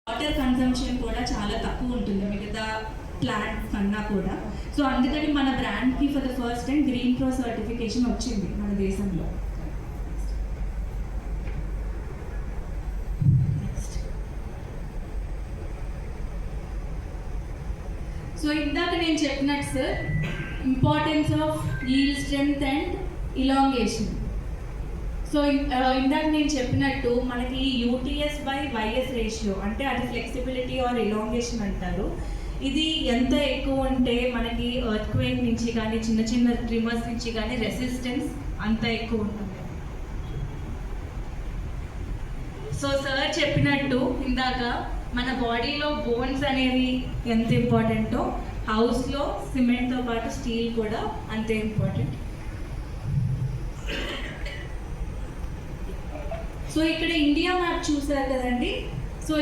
Water consumption కూడా చాలా తక్కువ ఉంటుంది మిగతా ప్లాంట్ కన్నా కూడా. సో అందుకని మన బ్రాండ్కి for the first time green pro certification వచ్చింది మన దేశంలో. సో ఇందాక నేను చెప్పినట్టు sir, importance of yield strength and elongation. So ఇందాక నేను చెప్పినట్టు మనకి యూటీఎస్ బై వైఎస్ రేషియో అంటే అది ఫ్లెక్సిబిలిటీ ఆర్ ఇలాంగేషన్ అంటారు. ఇది ఎంత ఎక్కువ ఉంటే మనకి ఎర్త్క్వేక్ నుంచి కానీ చిన్న చిన్న ట్రిమర్స్ నుంచి కానీ రెసిస్టెన్స్ అంత ఎక్కువ ఉంటుంది. సో సార్ చెప్పినట్టు ఇందాక మన బాడీలో బోన్స్ అనేవి ఎంత ఇంపార్టెంటో హౌస్లో సిమెంట్తో పాటు స్టీల్ కూడా అంతే ఇంపార్టెంట్. సో ఇక్కడ ఇండియా మ్యాప్ చూసారు కదండి. సో